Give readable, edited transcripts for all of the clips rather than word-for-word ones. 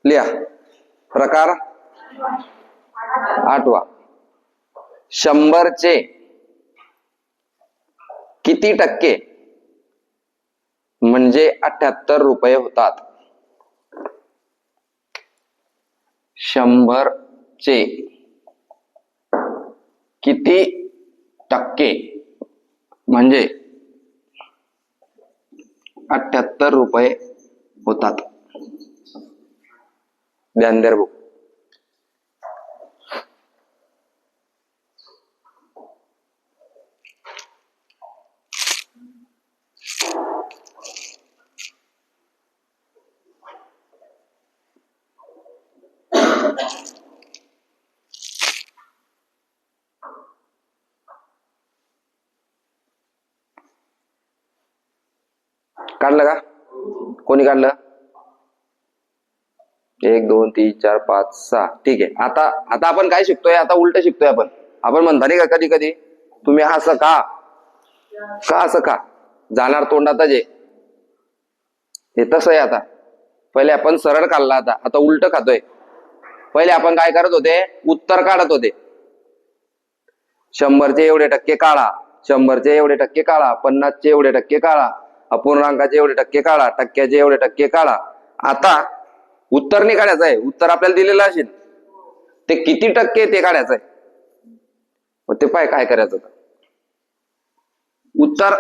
लिहा. प्रकार 8वा. 100चे किती टक्के म्हणजे 78 रुपये होतात? 100चे किती टक्के म्हणजे 78 रुपये होतात? ध्यान द्या भाऊ. काढलं का? कोणी काढलं? 1 2 3 4 5 6. ठीक आहे. आता आपण काय शिकतोय? आता उलट शिकतोय आपण म्हणता नाही का कधी कधी तुम्ही असं का असं का जाणार तोंडातच आहे, हे तसं आहे. आता पहिले आपण सरळ काढला, आता उलट खातोय. पहिले आपण काय करत होते? उत्तर काढत होते. 100चे एवढे टक्के काढा, 100चे एवढे टक्के काढा, 50चे एवढे टक्के काढा, अपूर्णांकाचे एवढे टक्के काढा, टक्क्याचे एवढे टक्के काढा. आता उत्तर नाही काढायचं आहे. उत्तर आपल्याला दिलेलं असेल, ते किती टक्के ते काढायचं आहे. मग ते पाय काय करायचं होतं? उत्तर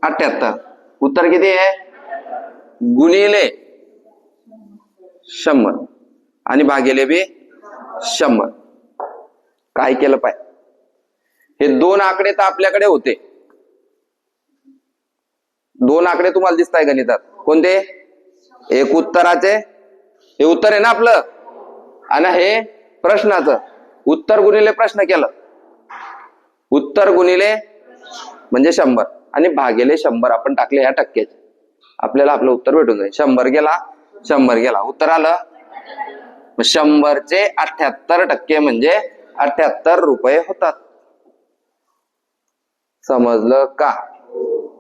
78, उत्तर किती आहे? गुणिले 100 आणि भागिले बी 100. काय केलं पाय? हे 2 आकडे तर आपल्याकडे होते. 2 आकडे तुम्हाला दिसताय गणितात. कोणते? एक उत्तराचे, हे उत्तर आहे ना आपलं, आणि हे प्रश्नाचं. उत्तर गुणिले प्रश्न केलं, उत्तर गुणिले म्हणजे 100 आणि भागिले 100 आपण टाकले ह्या टक्क्याचे. आपल्याला आपलं उत्तर भेटून जाईल. 100 गेला, उत्तर आलं. 100चे 78 टक्के म्हणजे 78 रुपये होतात. समजलं का?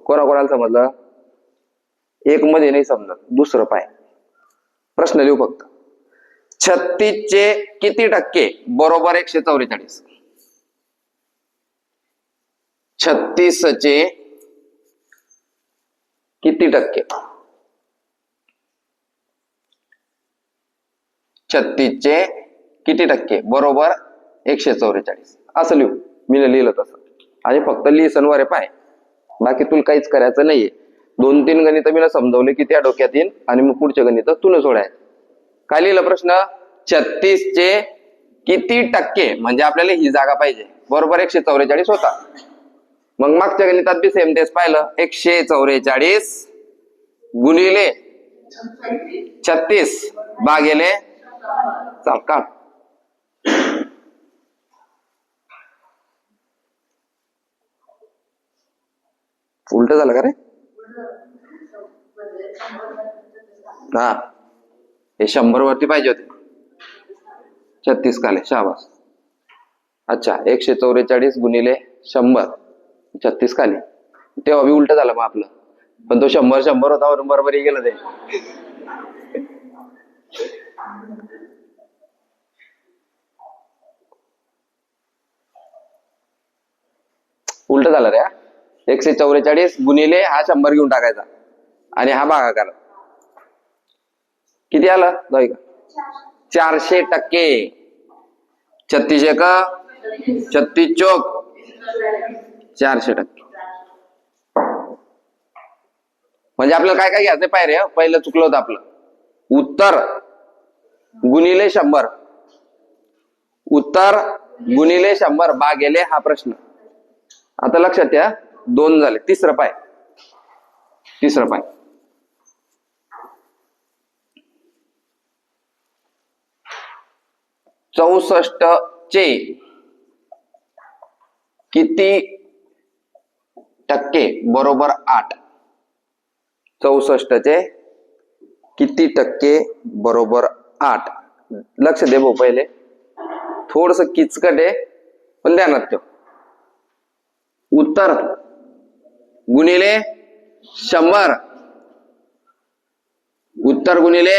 कोणाकोणाला समजलं? एक मध्ये नाही समजलं, दुसरं पाय. प्रश्न लिहू फक्त. 36चे किती टक्के बरोबर 144? 36चे किती टक्के? 36चे किती टक्के बरोबर 144? असं लिहू. मी लिहिलं तसं. आणि फक्त लिसन वर पाय, बाकी तुला काहीच करायचं नाहीये. 2-3 गणित मी समजवले की त्या डोक्यात येईल आणि मग पुढचे गणित तुला सोडायचं. काय लिहिलं प्रश्न? 36चे किती टक्के म्हणजे आपल्याला ही जागा पाहिजे, बरोबर 144 होता. मग मागच्या गणितात बी सेम तेच पाहिलं. 144 गुणिले 36 भागिले, चाल का उलट झालं का रे? हा, हे 100 वरती पाहिजे होते. 36 काले, शाबास. अच्छा, 144 गुणिले 100, 36 काले. तेव्हा बी उलट झालं मग आपलं. पण तो 100 होता वरून बरोबर गेलं ते. उलट झालं रे. 144 गुणिले हा 100 घेऊन टाकायचा आणि हा भागाकार. किती आलं? 400 टक्के. 36 एक 36 चौक 400 टक्के. म्हणजे आपल्याला काय काय घ्यायचं पाहिजे? पहिलं चुकलं होतं आपलं. उत्तर गुणिले 100, उत्तर गुणिले 100 भागिले हा प्रश्न. आता लक्षात घ्या, 2 झाले. तिसरं पाय. 64चे किती टक्के बरोबर 8? 64चे किती टक्के बरोबर 8? लक्ष दे भाऊ. पहिले थोडस किचकट आहे पण ध्यानात ठेव. उत्तर गुणिले 100 उत्तर गुणिले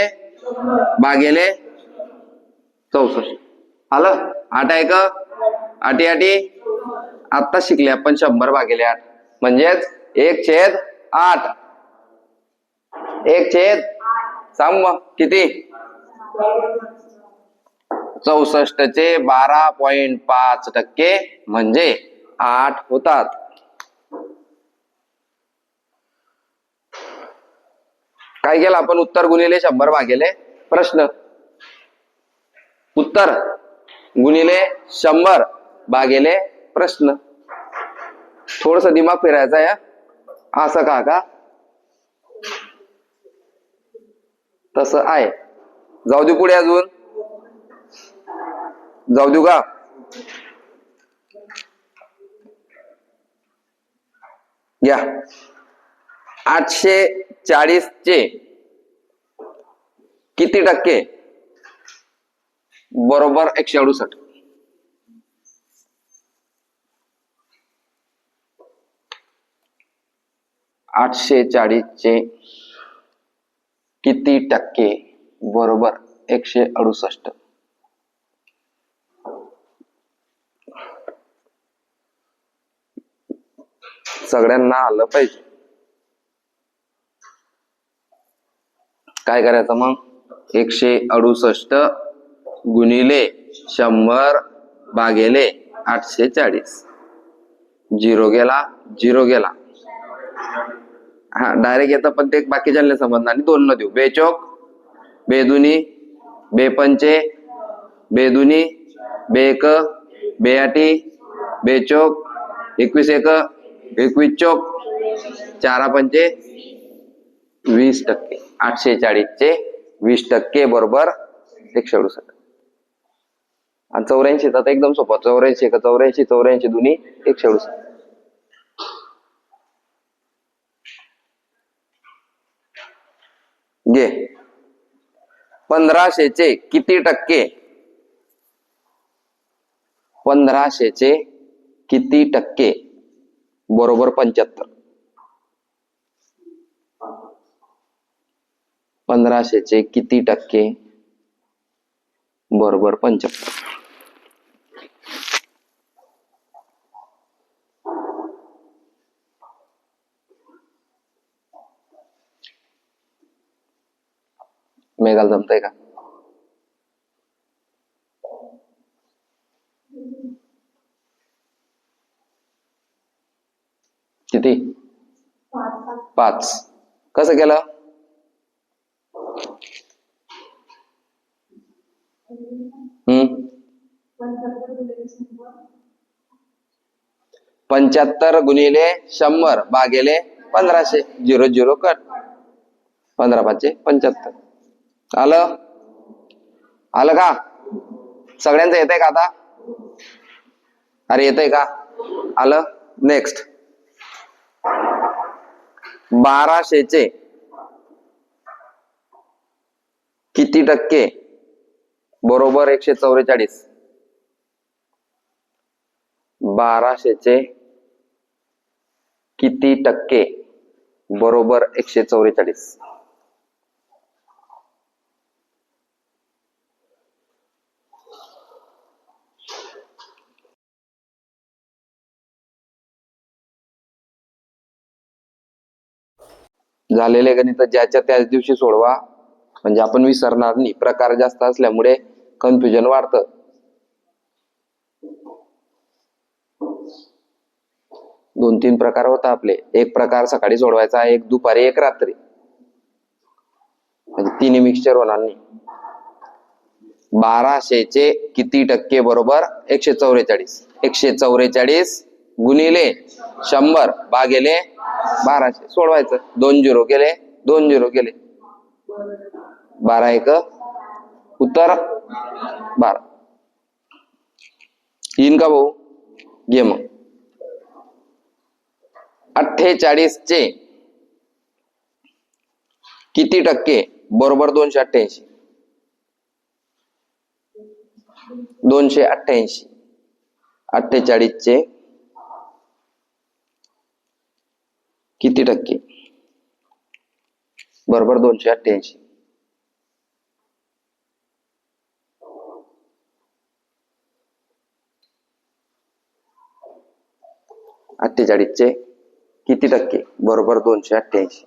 भागिले 64 आलं. 8 आहे का 8 आठी आता शिकले आपण 100 भागिले 8 म्हणजेच 1/8 1/8 सांग मग किती 64 चे 12.5% म्हणजे 8 होतात. काय केलं आपण उत्तर गुणिले 100 भागिले प्रश्न उत्तर गुणिले 100 भागिले प्रश्न. थोडस दिमाग फिरायचा या असं का तसं आहे. जाऊ दे पुढे अजून जाऊ देऊ का या 840 चे किती टक्के बरोबर 168 840 चे किती टक्के बरोबर 168 सगळ्यांना आलं पाहिजे. काय करायचं मग 168 गुणिले 100 भागिले 840 0 गेला 0 गेला हा डायरेक्ट येतं पण ते बाकीच्या समजणार आणि 2 न देऊ. बेचोक बेदुनी बेपंचे बेदुनी बेक बेआटी बेचोक 21 एक 21 चोक 4 पंचे 20% 840 चे 20% बरोबर 168 आणि 84 तर एकदम सोपा 84 एक 84 84 दोन्ही 168 घे. 1500 चे किती टक्के 1500 चे किती टक्के बरोबर 75 1500 चे किती टक्के बरोबर 75 मेघाला जमतंय का किती 5 कसं केलं 75 गुणिले 100 भागिले 1500 0 0 कट 15 5 75 आलं आलं का सगळ्यांचं येतंय का आता अरे येतंय का आलं. नेक्स्ट 1200 चे किती टक्के बरोबर 144 1200 चे किती टक्के बरोबर 144 झालेले गणित ज्याच्या त्याच दिवशी सोडवा म्हणजे आपण विसरणार नाही. प्रकार जास्त असल्यामुळे कन्फ्युजन वाढतं. दोन तीन प्रकार होता आपले. एक प्रकार सकाळी सोडवायचा एक दुपारी एक रात्री म्हणजे तिन्ही मिक्सचर होणार नाही. 1200 चे किती टक्के बरोबर 144 144 गुणिले 100 भागिले 1200 सोडवायचं 2 0 गेले 2 0 गेले 12 एक उत्तर 12 येईन का भाऊ घे मग. 48 चे किती टक्के बरोबर 288 288 48 चे किती टक्के बरोबर 288. अठ्ठेचाळीसचे किती टक्के बरोबर 288.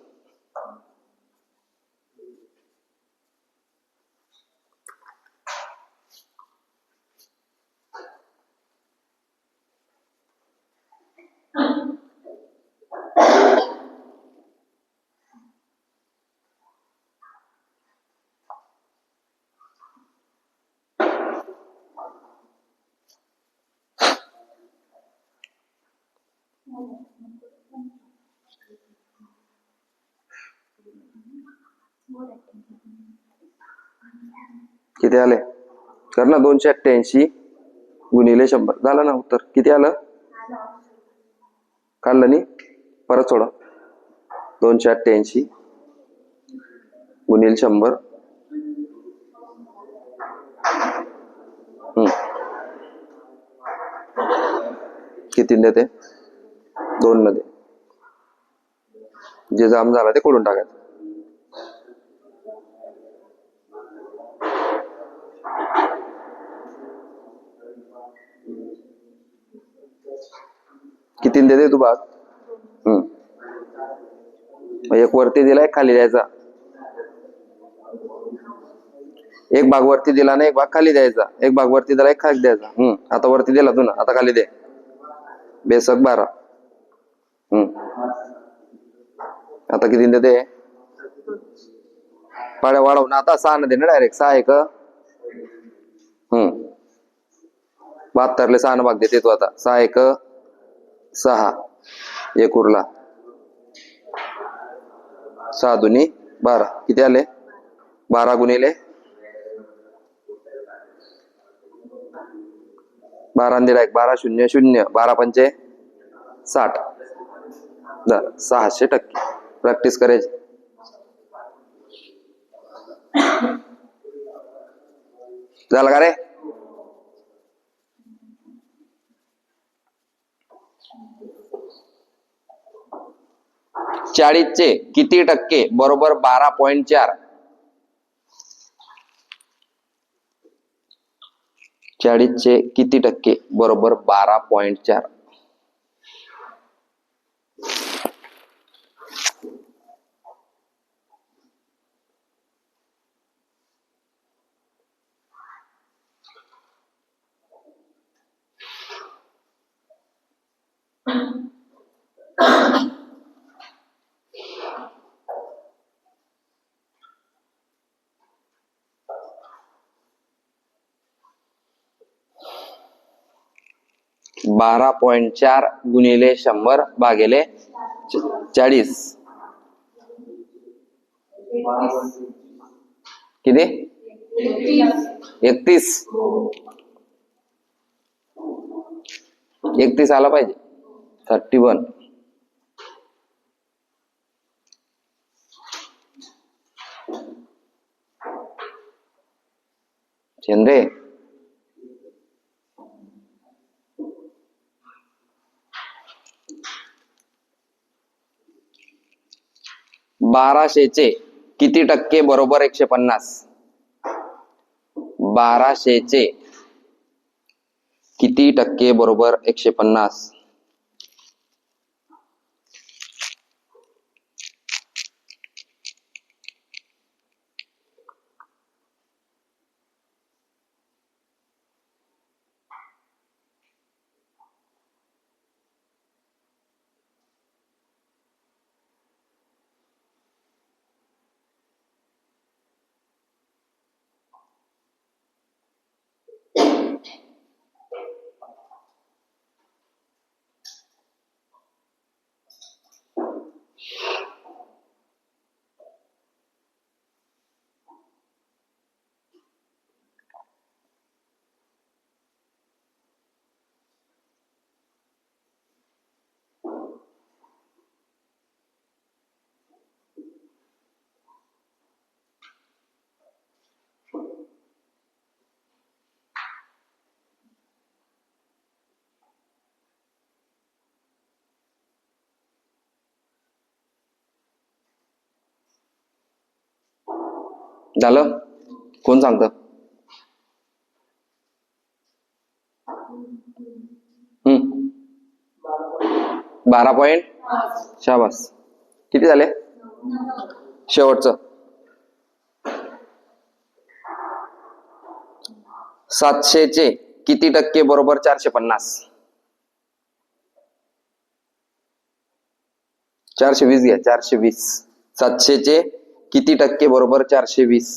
किती आले कर ना 288 गुणिले 100 झालं ना उत्तर किती आलं काढलं नाही परत सोडा 288 गुणिले 100 किती देते 2 न दे जे जाम झाला ते कोडून टाकायचं किती देते तू भाग एक वरती दिला एक खाली द्यायचा एक भाग वरती दिला ना एक भाग खाली द्यायचा एक भाग वरती दिला एक खाली द्यायचा आता वरती दिला तू ना आता खाली दे बेसक 12 आता किती देते पाड्या वाढवून आता 6 न दे ना डायरेक्ट 6 एक 72 6 न भाग देते तू आता 6 एक 6 एक उरला 6 दुनी 12 किती आले 12 गुणिले 12 दिला एक 12 0 0 12 पंचे 60 600% प्रॅक्टिस करायची झालं का रे 40चे किती टक्के बरोबर 12.4 40चे किती टक्के बरोबर 12.4 12.4 गुणिले 100 भागिले 40 किती 31 31 आला पाहिजे 31 चंद्रे 1200चे किती टक्के बरोबर 150 1200चे किती टक्के बरोबर 150 झालं? कोण सांगतं? हम्म 12 पॉइंट. शाबास. किती झाले? शेवटचं 700 किती टक्के बरोबर 450? 420 घ्या. 420. 700 किती टक्के बरोबर 420?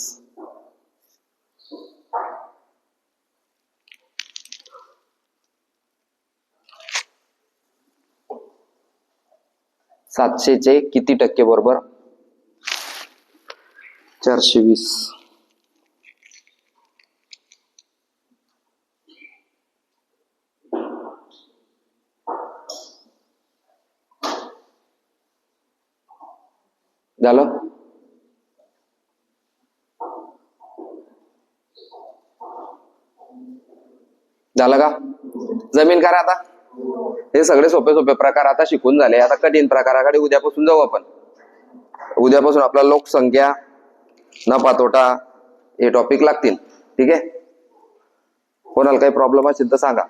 700 किती टक्के बरोबर 420? झालं? झालं का? जमीन करा आता. हे सगळे सोपे सोपे प्रकार आता शिकून झाले. आता कठीण प्रकाराकडे उद्यापासून जाऊ आपण. उद्यापासून आपला लोकसंख्या, नफा तोटा हे टॉपिक लागतील. ठीक आहे. कोणाला काही प्रॉब्लेम असेल तर सांगा.